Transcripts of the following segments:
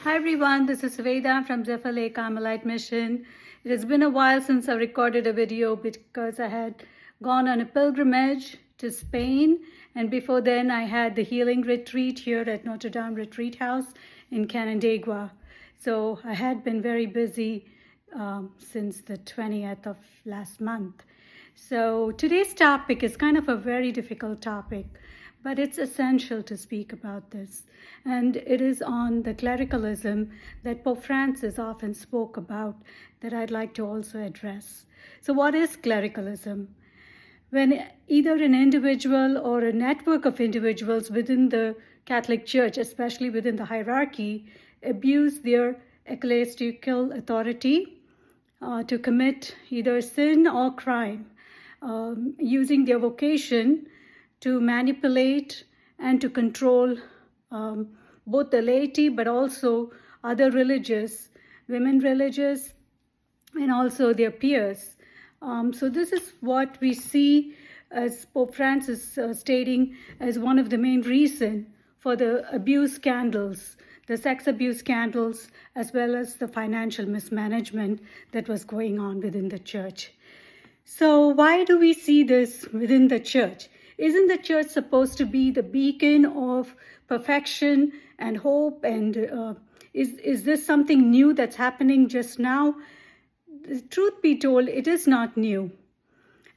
Hi everyone, this is Veda from Zephyr Lake Carmelite Mission. It has been a while since I recorded a video because I had gone on a pilgrimage to Spain, and before then I had the healing retreat here at Notre Dame Retreat House in Canandaigua. So I had been very busy since the 20th of last month. So today's topic is kind of a very difficult topic, but it's essential to speak about this. And it is on the clericalism that Pope Francis often spoke about that I'd like to also address. So what is clericalism? When either an individual or a network of individuals within the Catholic Church, especially within the hierarchy, abuse their ecclesiastical authority to commit either sin or crime, using their vocation to manipulate and to control both the laity, but also other religious, women religious, and also their peers. So this is what we see as Pope Francis stating as one of the main reasons for the abuse scandals, the sex abuse scandals, as well as the financial mismanagement that was going on within the church. So why do we see this within the church? Isn't the church supposed to be the beacon of perfection and hope? And is this something new that's happening just now? The truth be told, it is not new.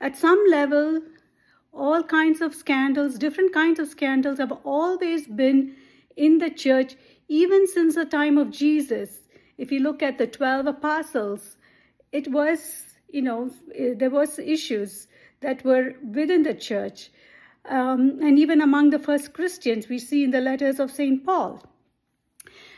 At some level, all kinds of scandals, different kinds of scandals have always been in the church, even since the time of Jesus. If you look at the 12 apostles, it was, there was issues that were within the church. And even among the first Christians, we see in the letters of St. Paul.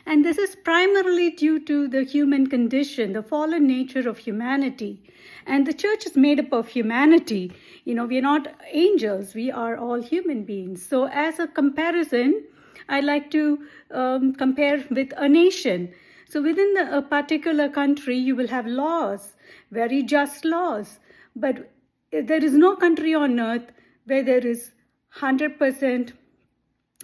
And this is primarily due to the human condition, the fallen nature of humanity. And the church is made up of humanity. We are not angels, we are all human beings. So as a comparison, I like to compare with a nation. So within a particular country, you will have laws, very just laws. But there is no country on earth where there is 100%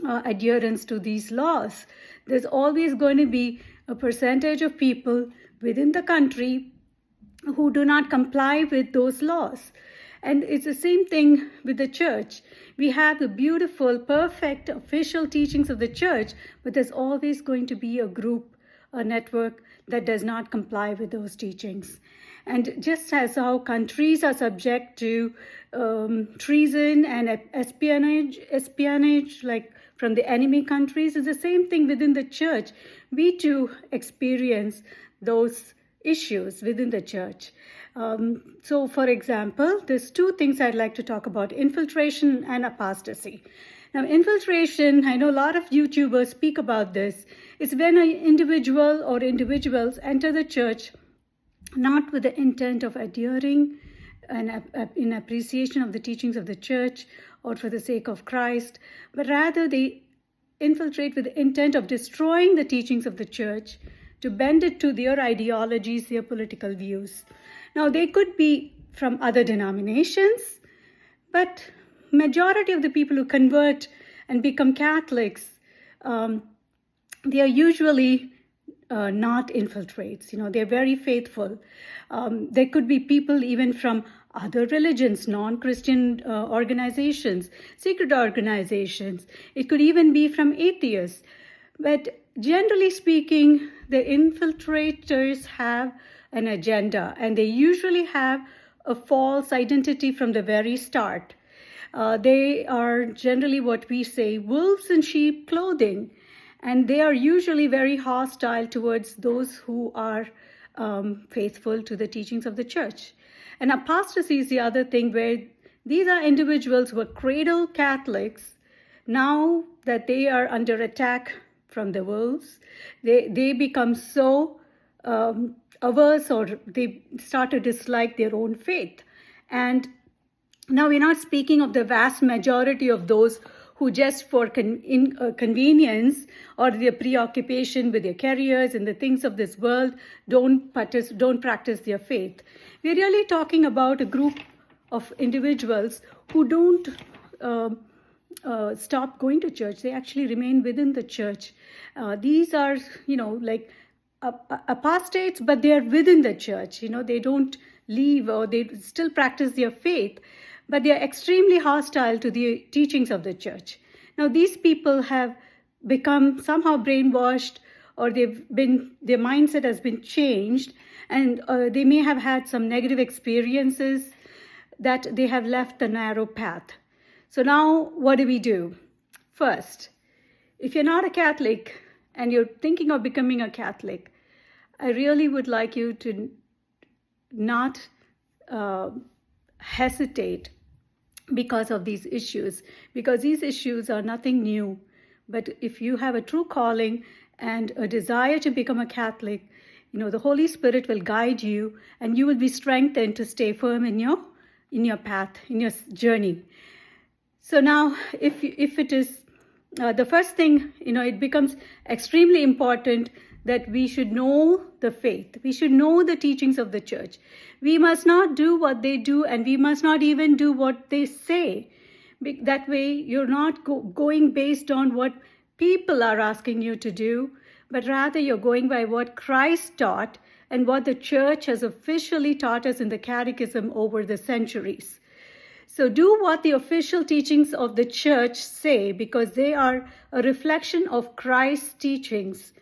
adherence to these laws. There's always going to be a percentage of people within the country who do not comply with those laws. And it's the same thing with the church. We have the beautiful, perfect official teachings of the church, but there's always going to be a group, a network that does not comply with those teachings. And just as how countries are subject to treason and espionage, like from the enemy countries, is the same thing within the church. We too experience those issues within the church. So, for example, there's two things I'd like to talk about: infiltration and apostasy. Now, infiltration, I know a lot of YouTubers speak about this. It's when an individual or individuals enter the church not with the intent of adhering and in appreciation of the teachings of the church or for the sake of Christ, but rather they infiltrate with the intent of destroying the teachings of the church to bend it to their ideologies, their political views. Now, they could be from other denominations, but majority of the people who convert and become Catholics, they are usually not infiltrates. They're very faithful. There could be people even from other religions, non-Christian organizations, secret organizations. It could even be from atheists. But generally speaking, the infiltrators have an agenda, and they usually have a false identity from the very start. They are generally what we say wolves in sheep clothing. And they are usually very hostile towards those who are faithful to the teachings of the church. And apostasy is the other thing, where these are individuals who are cradle Catholics. Now that they are under attack from the wolves, they become so averse, or they start to dislike their own faith. And now we're not speaking of the vast majority of those who just for convenience or their preoccupation with their careers and the things of this world don't practice their faith. We're really talking about a group of individuals who don't stop going to church. They actually remain within the church. These are, like apostates, but they are within the church. They don't leave, or they still practice their faith, but they are extremely hostile to the teachings of the church. Now, these people have become somehow brainwashed, or their mindset has been changed, and they may have had some negative experiences that they have left the narrow path. So now what do we do? First, if you're not a Catholic and you're thinking of becoming a Catholic, I really would like you to not hesitate because of these issues, because these issues are nothing new. But if you have a true calling and a desire to become a Catholic, the Holy Spirit will guide you, and you will be strengthened to stay firm in your path, in your journey. So now, if it is the first thing, it becomes extremely important that we should know the faith. We should know the teachings of the church. We must not do what they do, and we must not even do what they say. That way, you're not going based on what people are asking you to do, but rather you're going by what Christ taught and what the church has officially taught us in the Catechism over the centuries. So do what the official teachings of the church say, because they are a reflection of Christ's teachings.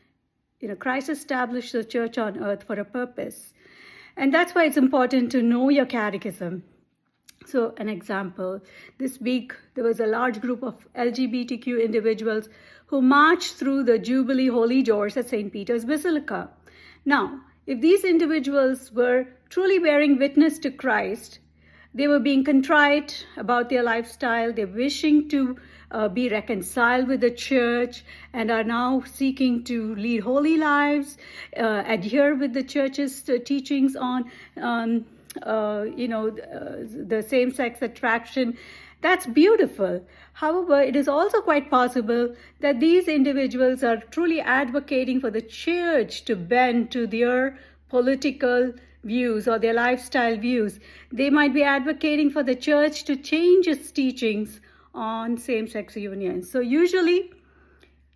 Christ established the church on earth for a purpose. And that's why it's important to know your catechism. So an example, this week there was a large group of LGBTQ individuals who marched through the Jubilee Holy Doors at St. Peter's Basilica. Now, if these individuals were truly bearing witness to Christ, they were being contrite about their lifestyle, they're wishing to be reconciled with the church, and are now seeking to lead holy lives, adhere with the church's teachings on the same-sex attraction. That's beautiful. However, it is also quite possible that these individuals are truly advocating for the church to bend to their political views or their lifestyle views. They might be advocating for the church to change its teachings on same-sex unions. So usually,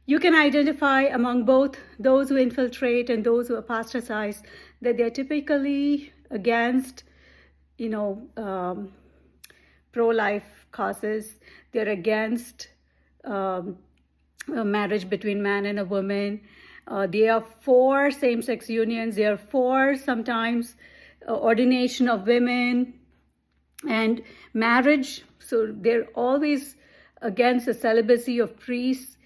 you can identify among both those who infiltrate and those who apostatize that they're typically against, pro-life causes. They're against marriage between man and a woman. They are for same-sex unions. They are for sometimes ordination of women and marriage. So they're always against the celibacy of priests,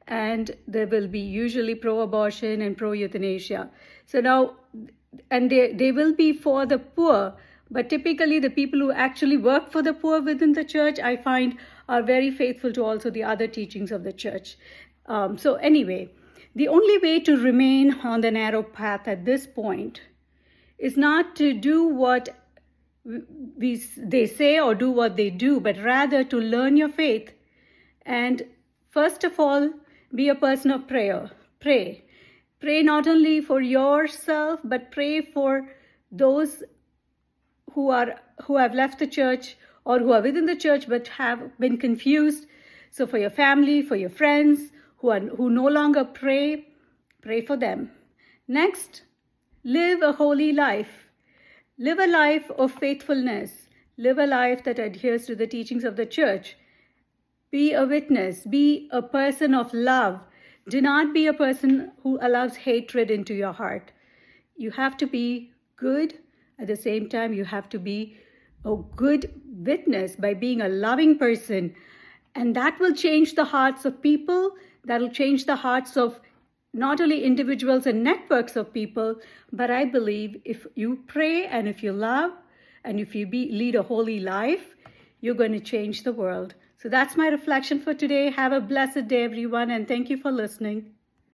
and they will be usually pro-abortion and pro-euthanasia. So now, and they will be for the poor, but typically the people who actually work for the poor within the church, I find, are very faithful to also the other teachings of the church. So anyway, the only way to remain on the narrow path at this point is not to do what they say or do what they do, but rather to learn your faith. And first of all, be a person of prayer. Pray. Pray not only for yourself, but pray for those who have left the church or who are within the church but have been confused. So for your family, for your friends who no longer pray for them. Next, live a holy life. Live a life of faithfulness. Live a life that adheres to the teachings of the church. Be a witness. Be a person of love. Do not be a person who allows hatred into your heart. You have to be good. At the same time, you have to be a good witness by being a loving person. And that will change the hearts of people. That will change the hearts of not only individuals and networks of people, but I believe if you pray and if you love and if you lead a holy life, you're going to change the world. So that's my reflection for today. Have a blessed day, everyone, and thank you for listening.